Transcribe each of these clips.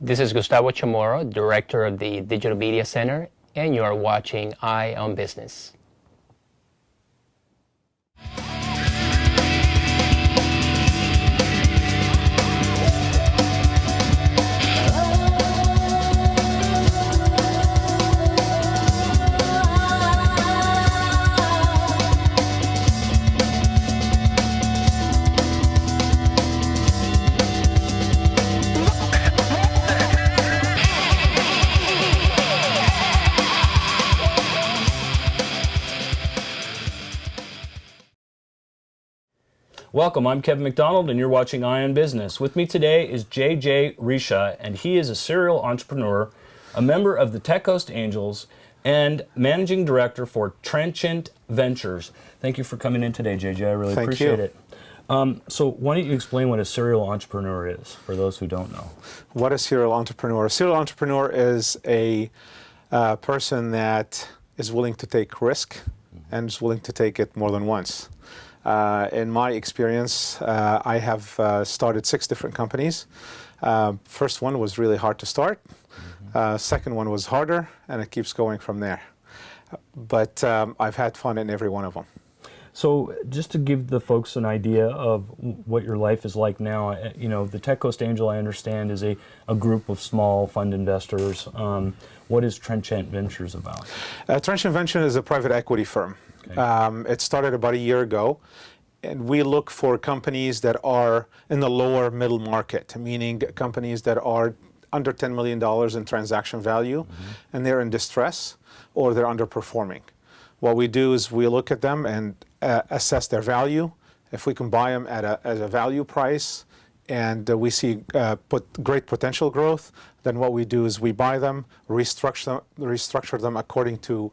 This is Gustavo Chamorro, Director of the Digital Media Center, and you are watching Eye on Business. Welcome, I'm Kevin McDonald and you're watching Eye on Business. With me today is JJRicha, and he is a serial entrepreneur, a member of the TechCoastAngels, and managing director for Trenchant Ventures. Thank you for coming in today, JJ. I really appreciate it. So why don't you explain what a serial entrepreneur is, for those who don't know? What is a serial entrepreneur? A serial entrepreneur is a person that is willing to take risk and is willing to take it more than once. In my experience, I have started 6 different companies. First one was really hard to start. Second one was harder, and it keeps going from there. But I've had fun in every one of them. So just to give the folks an idea of what your life is like now, you know, the TechCoastAngel, I understand, is a group of small fund investors. What is Trenchant Ventures about? Trenchant Ventures is a private equity firm. Okay. It started about a year ago, and we look for companies that are in the lower middle market, meaning companies that are under $10 million in transaction value, and they're in distress or they're underperforming. What we do is we look at them and assess their value. If we can buy them at a value price and we see great potential growth, then what we do is we buy them, restructure them according to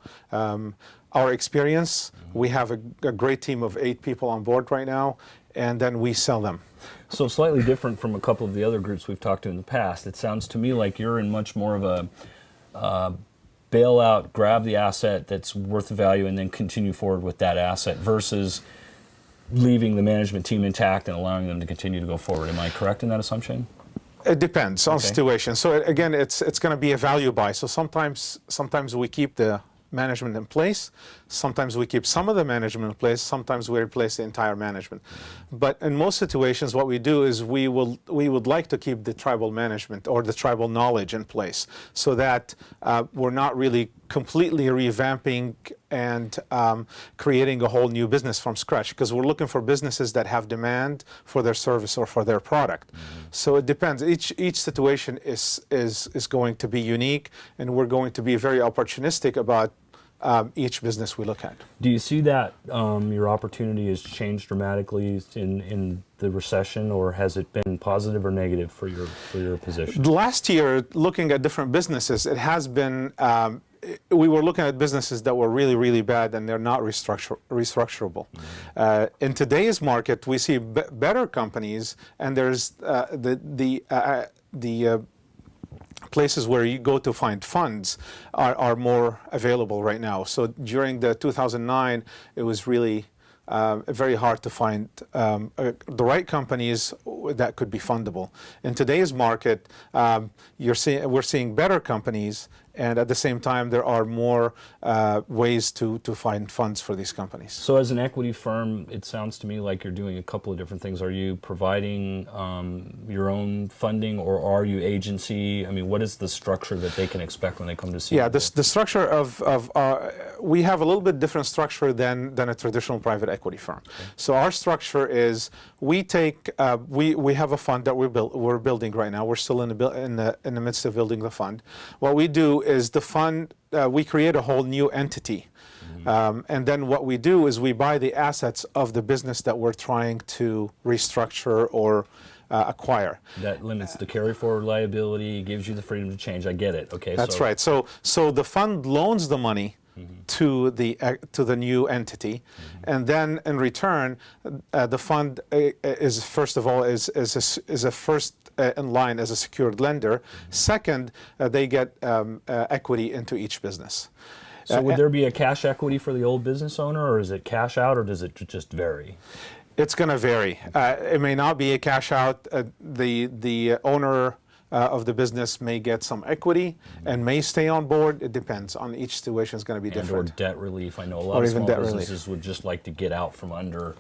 our experience. We have a great team of 8 people on board right now, and then we sell them. So slightly different from a couple of the other groups we've talked to in the past. It sounds to me like you're in much more of a bail out, grab the asset that's worth the value, and then continue forward with that asset versus leaving the management team intact and allowing them to continue to go forward. Am I correct in that assumption? It depends on situation. So again, it's going to be a value buy. So sometimes we keep the management in place. Sometimes we keep some of the management in place. Sometimes we replace the entire management. But in most situations, what we do is we would like to keep the tribal management or the tribal knowledge in place, so that we're not really completely revamping and creating a whole new business from scratch, because we're looking for businesses that have demand for their service or for their product. So it depends. Each situation is going to be unique, and we're going to be very opportunistic about each business we look at. Do you see that your opportunity has changed dramatically in the recession, or has it been positive or negative for your position? Last year, looking at different businesses, it has been, we were looking at businesses that were really, really bad, and they're not restructurable. In today's market, we see better companies, and there's the places where you go to find funds are more available right now. So during the 2009, it was really very hard to find the right companies that could be fundable. In today's market, we're seeing better companies, and at the same time, there are more ways to find funds for these companies. So as an equity firm, it sounds to me like you're doing a couple of different things. Are you providing your own funding, or are you agency? I mean, what is the structure that they can expect when they come to see you? Yeah, the structure of we have a little bit different structure than a traditional private equity firm. Okay. So our structure is we take we have a fund that we're building right now. We're still in the midst of building the fund. What we do is the fund, we create a whole new entity. And then what we do is we buy the assets of the business that we're trying to restructure or acquire. That limits the carry forward liability, gives you the freedom to change. I get it. Okay. That's right. So the fund loans the money to the new entity, and then in return, the fund is first of all is a first in line as a secured lender. Second, they get equity into each business. So would there be a cash equity for the old business owner, or is it cash out, or does it just vary? It's going to vary. It may not be a cash out. The owner of the business may get some equity and may stay on board. It depends. On each situation is going to be different. Or debt relief. I know a lot of small businesses would just like to get out from under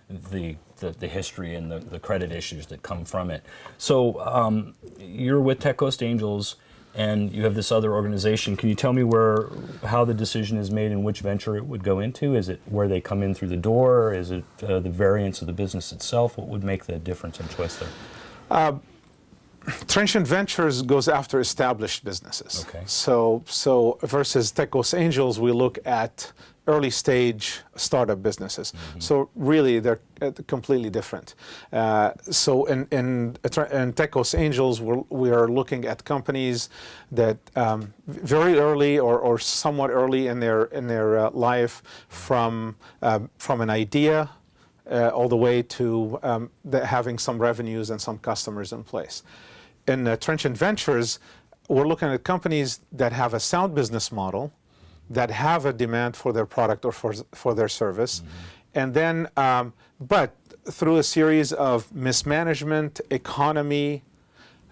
the history and the credit issues that come from it. So you're with TechCoastAngels, and you have this other organization. Can you tell me how the decision is made and which venture it would go into? Is it where they come in through the door? Is it the variance of the business itself? What would make the difference in choice there? Trenchant Ventures goes after established businesses. Okay. So versus TechCoastAngels, we look at early stage startup businesses. So really, they're completely different. So in TechCoastAngels, we are looking at companies that very early or somewhat early in their life, from an idea all the way to having some revenues and some customers in place. In Trenchant Ventures, we're looking at companies that have a sound business model, that have a demand for their product or for their service, and then, but through a series of mismanagement, economy,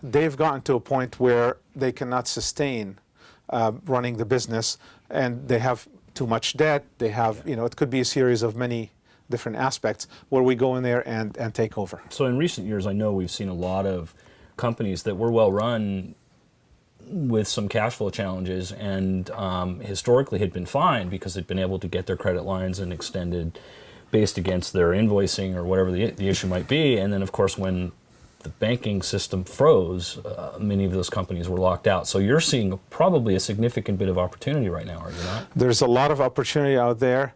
they've gotten to a point where they cannot sustain running the business, and they have too much debt. They have, it could be a series of many different aspects where we go in there and take over. So in recent years, I know we've seen a lot of companies that were well run with some cash flow challenges, and historically had been fine because they'd been able to get their credit lines and extended based against their invoicing or whatever the issue might be. And then, of course, when the banking system froze, many of those companies were locked out. So you're seeing probably a significant bit of opportunity right now, are you not? There's a lot of opportunity out there.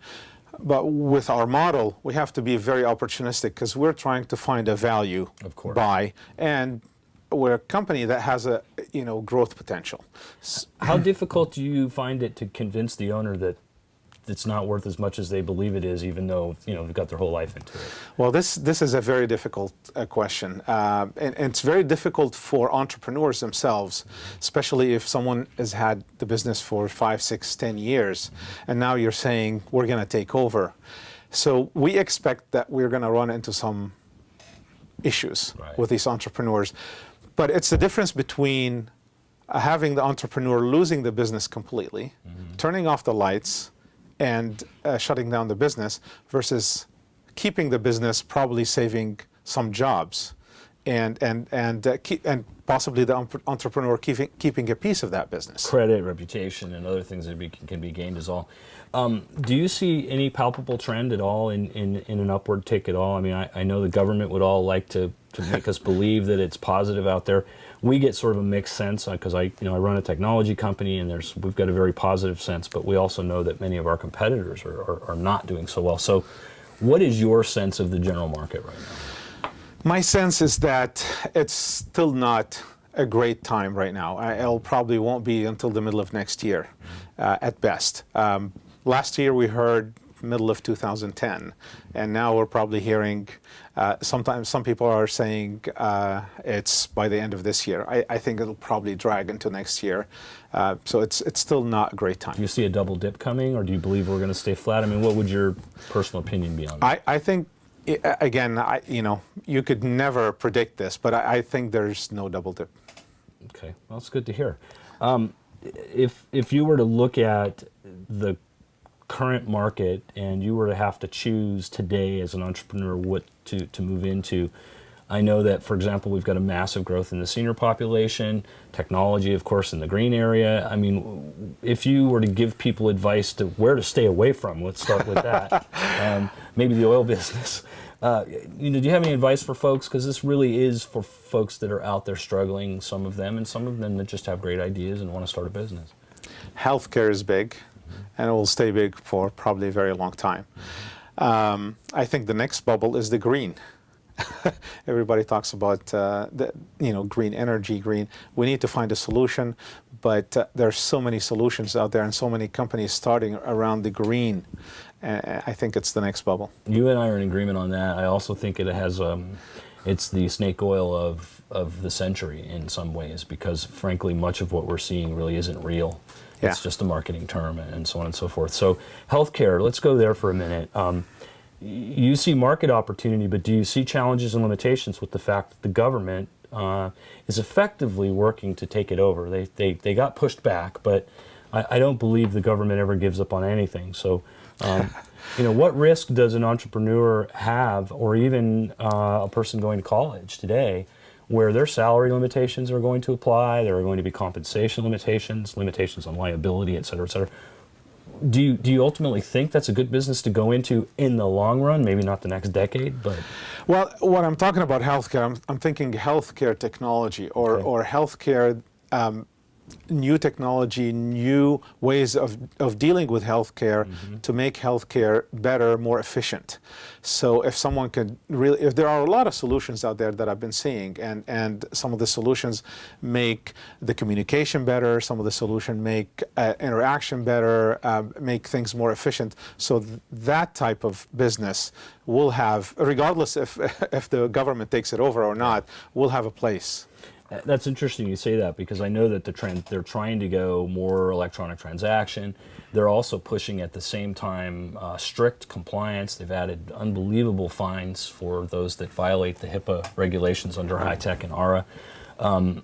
But with our model, we have to be very opportunistic because we're trying to find a value buy, and we're a company that has a growth potential. How difficult do you find it to convince the owner that it's not worth as much as they believe it is, even though they've got their whole life into it? Well, this is a very difficult question, and it's very difficult for entrepreneurs themselves, especially if someone has had the business for 5, 6, 10 years, and now you're saying we're going to take over. So we expect that we're going to run into some issues with these entrepreneurs, but it's the difference between having the entrepreneur losing the business completely, turning off the lights, and shutting down the business, versus keeping the business, probably saving some jobs, and possibly the entrepreneur keeping a piece of that business. Credit, reputation, and other things that can be gained as all. Do you see any palpable trend at all in an upward tick at all? I mean, I know the government would all like to make us believe that it's positive out there. We get sort of a mixed sense because I run a technology company, and we've got a very positive sense, but we also know that many of our competitors are not doing so well. So what is your sense of the general market right now? My sense is that it's still not a great time right now. It probably won't be until the middle of next year at best. Last year we heard middle of 2010, and now we're probably hearing, sometimes some people are saying it's by the end of this year. I think it'll probably drag into next year. So it's still not a great time. Do you see a double dip coming, or do you believe we're going to stay flat? I mean, what would your personal opinion be on that? I think, again, you could never predict this, but I think there's no double dip. Okay, well, it's good to hear. If you were to look at the current market and you were to have to choose today as an entrepreneur what to move into, I know that, for example, we've got a massive growth in the senior population, technology, of course, in the green area. I mean, if you were to give people advice to where to stay away from, let's start with that, maybe the oil business. Do you have any advice for folks? Because this really is for folks that are out there struggling, some of them, and some of them that just have great ideas and want to start a business. Healthcare is big, and it will stay big for probably a very long time. I think the next bubble is the green. Everybody talks about green energy, green. We need to find a solution, but there's so many solutions out there and so many companies starting around the green. I think it's the next bubble. You and I are in agreement on that. I also think it has it's the snake oil of the century in some ways, because frankly, much of what we're seeing really isn't real. Yeah. It's just a marketing term and so on and so forth. So healthcare, let's go there for a minute. You see market opportunity, but do you see challenges and limitations with the fact that the government is effectively working to take it over. They got pushed back, but I don't believe the government ever gives up on anything. So, what risk does an entrepreneur have, or even a person going to college today, where their salary limitations are going to apply, there are going to be compensation limitations, limitations on liability, et cetera, et cetera. Do you ultimately think that's a good business to go into in the long run? Maybe not the next decade, but... Well, when I'm talking about healthcare, I'm thinking healthcare technology or healthcare, new technology, new ways of dealing with healthcare to make healthcare better, more efficient. So if someone could really, if there are a lot of solutions out there that I've been seeing, and some of the solutions make the communication better, some of the solutions make interaction better, make things more efficient. So that type of business will have, regardless if the government takes it over or not, will have a place. That's interesting you say that, because I know that they're trying to go more electronic transaction. They're also pushing at the same time strict compliance. They've added unbelievable fines for those that violate the HIPAA regulations under high tech and ARA. And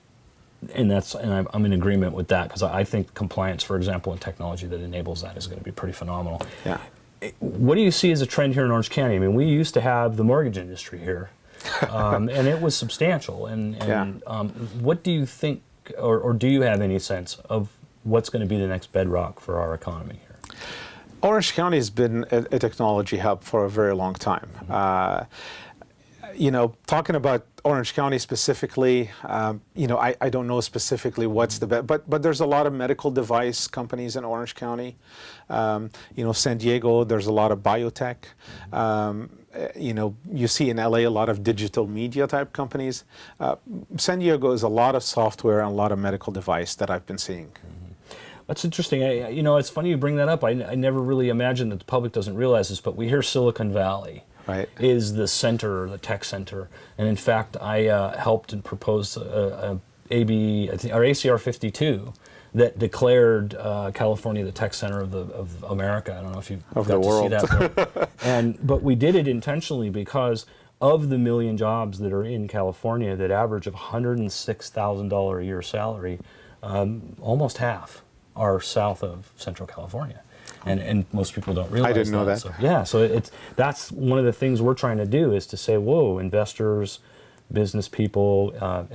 I'm in agreement with that, because I think compliance, for example, in technology that enables that is going to be pretty phenomenal. Yeah. What do you see as a trend here in Orange County? I mean, we used to have the mortgage industry here. And it was substantial. What do you think, or do you have any sense of what's going to be the next bedrock for our economy here? Orange County has been a technology hub for a very long time. Talking about Orange County specifically, I don't know specifically what's the best, but there's a lot of medical device companies in Orange County. San Diego, there's a lot of biotech. You see in LA a lot of digital media type companies. San Diego is a lot of software and a lot of medical device that I've been seeing. That's interesting. It's funny you bring that up. I never really imagined that the public doesn't realize this, but we hear Silicon Valley is the center, the tech center. And in fact, I helped and proposed ACR 52 that declared California the tech center of America. I don't know if you've got to see that. But we did it intentionally because of the 1 million jobs that are in California that average of $106,000 a year salary, almost half are south of Central California. And most people don't realize that. I didn't know that. So, yeah, so that's one of the things we're trying to do, is to say, whoa, investors, business people,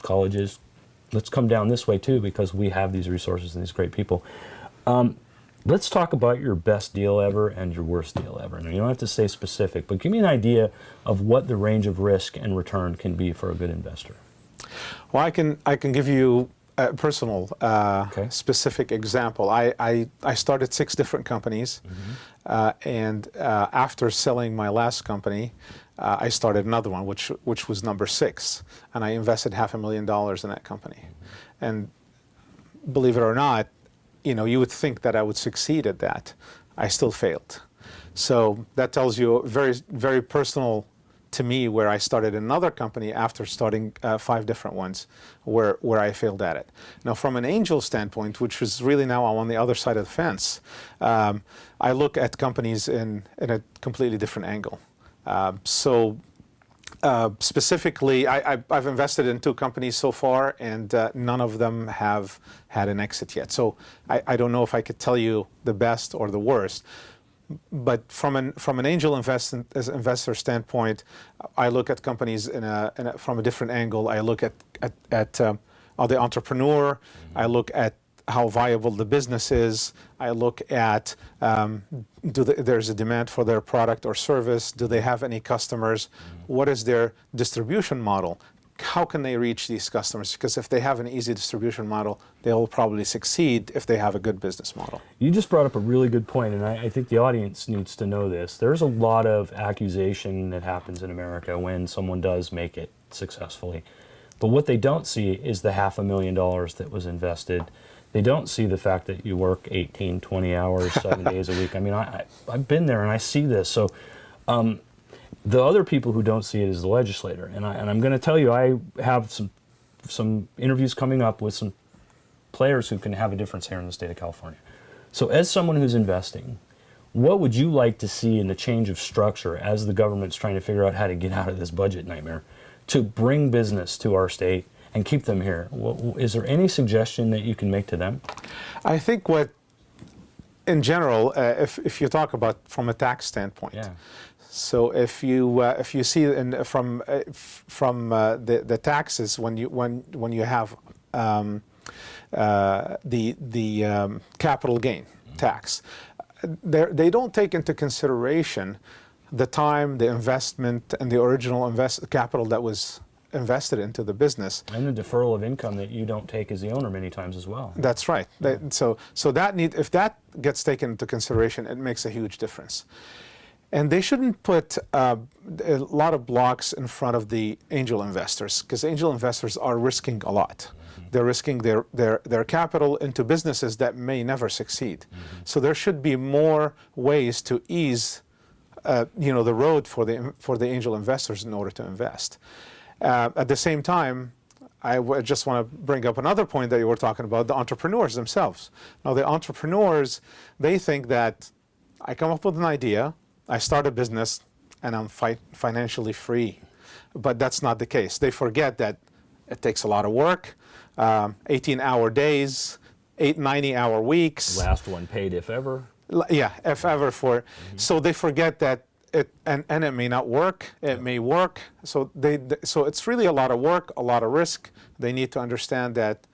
colleges, let's come down this way too, because we have these resources and these great people. Let's talk about your best deal ever and your worst deal ever. Now, you don't have to say specific, but give me an idea of what the range of risk and return can be for a good investor. Well, I can give you a personal, specific example. I started 6 different companies, and after selling my last company, I started another one, which was number 6, and I invested $500,000 in that company. And believe it or not, you would think that I would succeed at that. I still failed. So that tells you very, very personal to me, where I started another company after starting 5 different ones, where I failed at it. Now, from an angel standpoint, which is really now I'm on the other side of the fence, I look at companies in a completely different angle. Specifically, I've invested in 2 companies so far, and none of them have had an exit yet. So I don't know if I could tell you the best or the worst. But from an angel investor standpoint, I look at companies from a different angle. I look at the entrepreneur. I look at how viable the business is. I look at there's a demand for their product or service. Do they have any customers? What is their distribution model? How can they reach these customers? Because if they have an easy distribution model, they'll probably succeed if they have a good business model. You just brought up a really good point, and I think the audience needs to know this. There's a lot of accusation that happens in America when someone does make it successfully. But what they don't see is the $500,000 that was invested. They don't see the fact that you work 18, 20 hours, 7 days a week. I mean, I've been there and I see this. So the other people who don't see it is the legislator. And I'm going to tell you, I have some interviews coming up with some players who can have a difference here in the state of California. So as someone who's investing, what would you like to see in the change of structure as the government's trying to figure out how to get out of this budget nightmare to bring business to our state and keep them here. Is there any suggestion that you can make to them? I think in general, if you talk about from a tax standpoint, so if you see from the taxes when you have the capital gain tax, they don't take into consideration the time, the investment, and the original capital that was invested into the business. And the deferral of income that you don't take as the owner many times as well. That's right. So if that gets taken into consideration, it makes a huge difference. And they shouldn't put a lot of blocks in front of the angel investors, because angel investors are risking a lot. They're risking their capital into businesses that may never succeed. So there should be more ways to ease the road for the angel investors in order to invest. At the same time, I just want to bring up another point that you were talking about, the entrepreneurs themselves. Now, the entrepreneurs, they think that I come up with an idea, I start a business, and I'm financially free. But that's not the case. They forget that it takes a lot of work, 18-hour days, 90-hour weeks. Last one paid, if ever. Yeah, if ever. So they forget that it may not work. It may work. So it's really a lot of work, a lot of risk. They need to understand that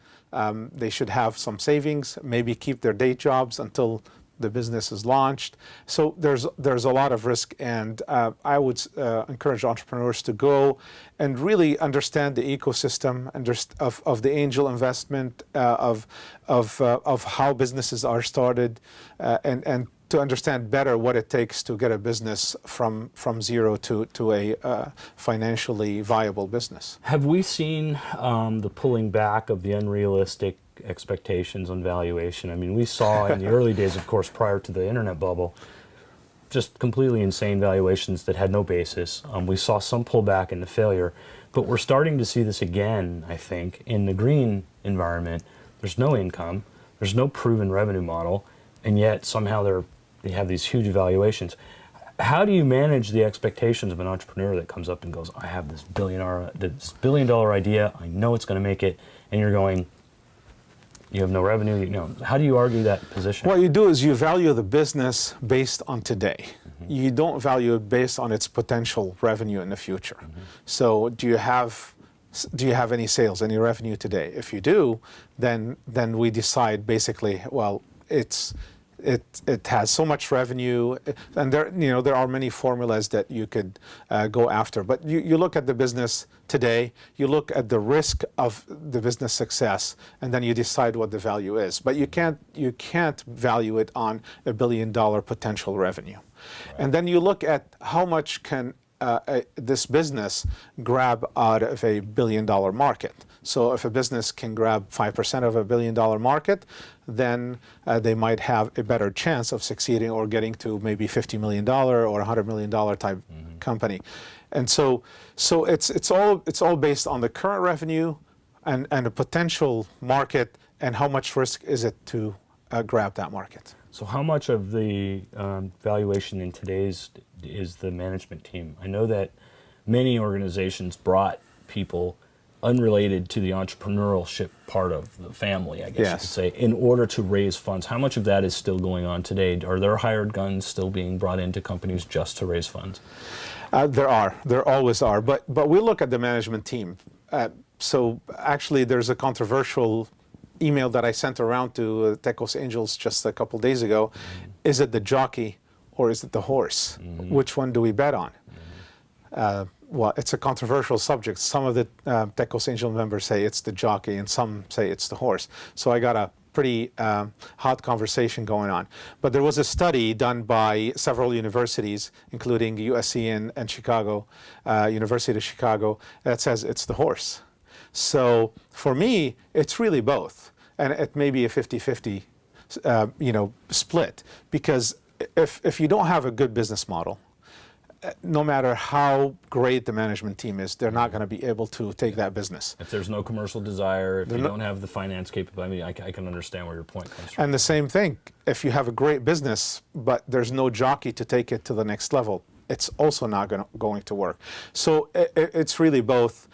they should have some savings, maybe keep their day jobs until the business is launched. So there's a lot of risk, and I would encourage entrepreneurs to go and really understand the ecosystem of the angel investment, of how businesses are started, and to understand better what it takes to get a business from zero to a financially viable business. Have we seen the pulling back of the unrealistic expectations on valuation? I mean, we saw in the early days, of course, prior to the internet bubble, just completely insane valuations that had no basis. We saw some pullback into failure, but we're starting to see this again, I think, in the green environment. There's no income, there's no proven revenue model, and yet somehow they have these huge valuations. How do you manage the expectations of an entrepreneur that comes up and goes, I have this $1 billion idea, I know it's going to make it, and you're going, you have no revenue, how do you argue that position? What you do is you value the business based on today. You don't value it based on its potential revenue in the future. So do you have any sales, any revenue today? If you do, then we decide basically, well, it has so much revenue, and there are many formulas that you could go after. But you look at the business today, you look at the risk of the business success, and then you decide what the value is. But you can't value it on $1 billion potential revenue. Right. And then you look at how much can this business grab out of a $1 billion market. So if a business can grab 5% of a $1 billion market, then they might have a better chance of succeeding or getting to maybe $50 million or $100 million type company. And so it's all based on the current revenue and the potential market, and how much risk is it to grab that market. So how much of the valuation in today's is the management team? I know that many organizations brought people unrelated to the entrepreneurship part of the family, I guess you could say, in order to raise funds. How much of that is still going on today? Are there hired guns still being brought into companies just to raise funds? There always are, but we look at the management team. So actually there's a controversial email that I sent around to TechCoastAngels just a couple days ago. Is it the jockey or is it the horse? Which one do we bet on? Well, it's a controversial subject. Some of the TechCoastAngel members say it's the jockey, and some say it's the horse. So I got a pretty hot conversation going on. But there was a study done by several universities, including USC and Chicago, University of Chicago, that says it's the horse. So for me, it's really both. And it may be a 50-50 split. Because if you don't have a good business model, no matter how great the management team is, they're not going to be able to take that business. If there's no commercial desire, if you don't have the finance capability, I can understand where your point comes from. And the same thing, if you have a great business, but there's no jockey to take it to the next level, it's also not going to work. So it's really both.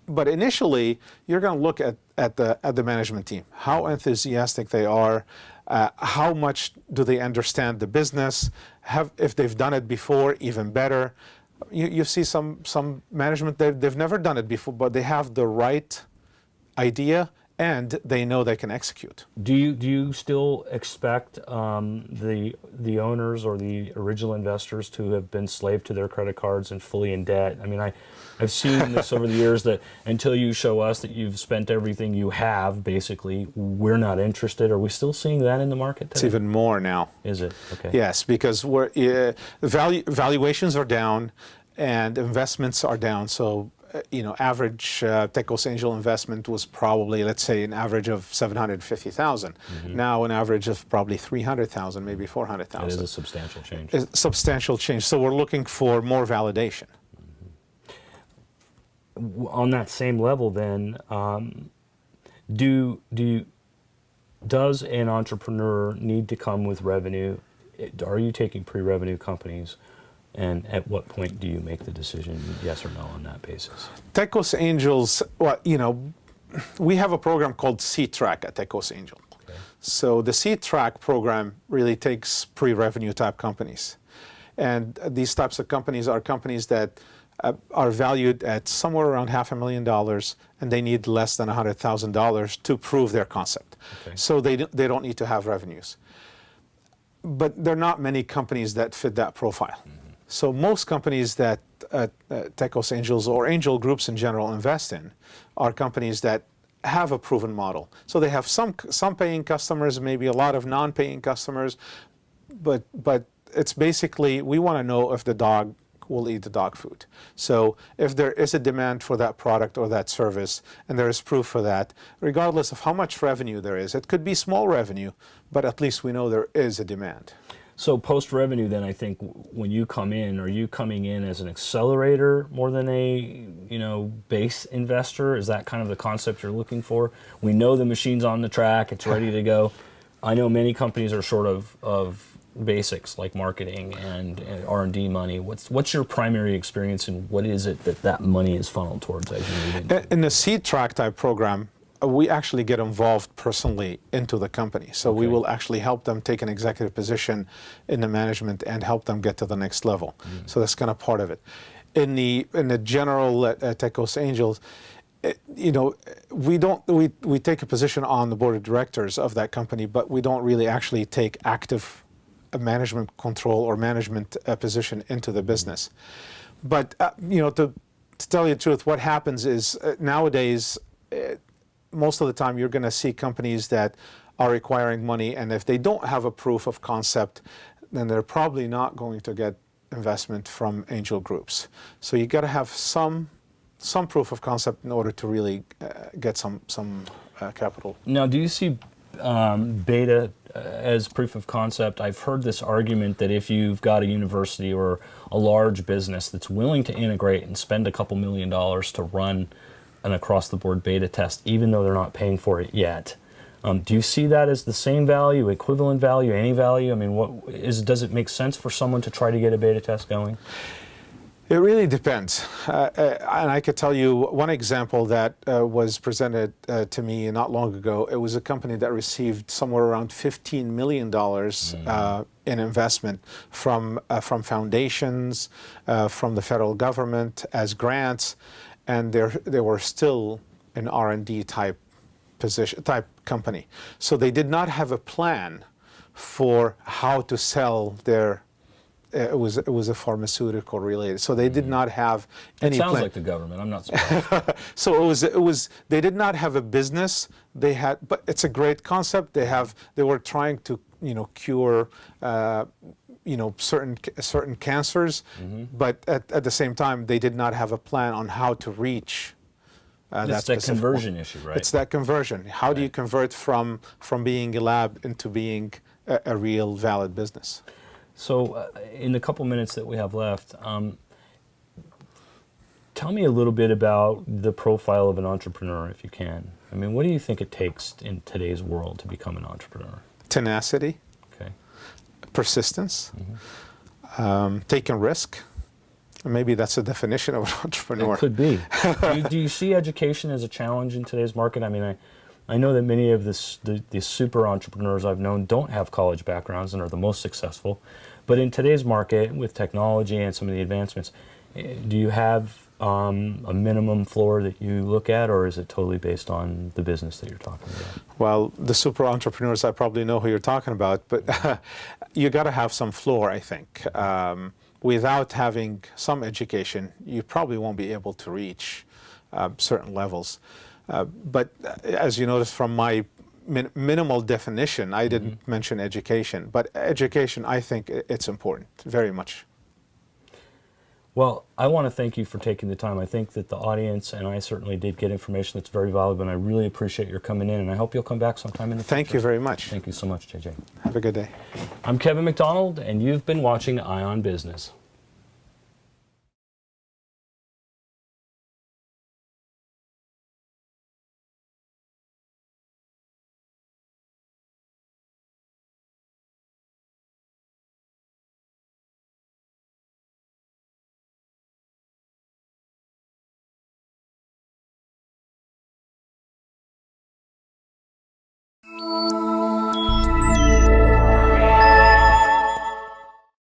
But initially, you're going to look at the management team, how enthusiastic they are, how much do they understand the business, if they've done it before, even better. You see some management, they've never done it before, but they have the right idea and they know they can execute. Do you still expect the owners or the original investors to have been slave to their credit cards and fully in debt? I mean, I've seen this over the years that until you show us that you've spent everything you have, basically, we're not interested. Are we still seeing that in the market today? It's even more now. Is it? Okay. Yes, because valuations are down and investments are down. So, average TechCoastAngel investment was probably, let's say, an average of $750,000. Now, an average of probably $300,000, maybe $400,000. That is a substantial change. It's a substantial change. So we're looking for more validation. On that same level, then, does an entrepreneur need to come with revenue? Are you taking pre-revenue companies? And at what point do you make the decision, yes or no, on that basis? TechCoastAngels, we have a program called Seed Track at TechCoastAngel. Okay. So the Seed Track program really takes pre-revenue type companies. And these types of companies are companies that are valued at somewhere around $500,000, and they need less than $100,000 to prove their concept. Okay. So they don't need to have revenues. But there are not many companies that fit that profile. So most companies that TechCoastAngels or angel groups in general invest in are companies that have a proven model. So they have some paying customers, maybe a lot of non-paying customers, but it's basically, we want to know if the dog will eat the dog food. So if there is a demand for that product or that service, and there is proof for that, regardless of how much revenue there is, it could be small revenue, but at least we know there is a demand. So post-revenue, then, I think when you come in, are you coming in as an accelerator more than a base investor? Is that kind of the concept you're looking for? We know the machine's on the track; it's ready to go. I know many companies are short of basics like marketing and R&D money. What's your primary experience, and what is it that money is funneled towards as you move into? In the Seed Track type program, we actually get involved personally into the company. So we will actually help them take an executive position in the management and help them get to the next level. So that's kind of part of it. In the general TechCoastAngels, we take a position on the board of directors of that company, but we don't really actually take active management control or management position into the business. But to tell you the truth, what happens is nowadays, most of the time you're going to see companies that are requiring money, and if they don't have a proof of concept, then they're probably not going to get investment from angel groups. So you got to have some proof of concept in order to really get some capital. Now, do you see beta as proof of concept? I've heard this argument that if you've got a university or a large business that's willing to integrate and spend a couple $1 million to run an across-the-board beta test, even though they're not paying for it yet. Do you see that as the same value, equivalent value, any value? I mean, does it make sense for someone to try to get a beta test going? It really depends. And I could tell you one example that was presented to me not long ago. It was a company that received somewhere around $15 million in investment from foundations, from the federal government as grants, and they were still an R&D type company. So they did not have a plan for how to sell their. It was a pharmaceutical related. So they did not have any plan. Sounds like the government. I'm not surprised. So it was. They did not have a business. They had, but it's a great concept. They were trying to cure. Certain cancers, but at the same time, they did not have a plan on how to reach It's that conversion issue, right? It's that conversion. How do you convert from being a lab into being a real valid business? So in the couple minutes that we have left, tell me a little bit about the profile of an entrepreneur, if you can. I mean, what do you think it takes in today's world to become an entrepreneur? Tenacity. Okay. Persistence, taking risk, Maybe that's the definition of an entrepreneur. It could be. Do you see education as a challenge in today's market? I mean, I know that many of the super entrepreneurs I've known don't have college backgrounds and are the most successful. But in today's market, with technology and some of the advancements, do you have a minimum floor that you look at, or is it totally based on the business that you're talking about? Well, the super entrepreneurs, I probably know who you're talking about, but you got to have some floor, I think. Without having some education, you probably won't be able to reach certain levels. But as you notice from my minimal definition, I didn't mention education. But education, I think it's important, very much. Well, I want to thank you for taking the time. I think that the audience and I certainly did get information that's very valuable, and I really appreciate your coming in, and I hope you'll come back sometime in the future. Thank you very much. Thank you so much, JJ. Have a good day. I'm Kevin McDonald, and you've been watching EyeOnBusiness.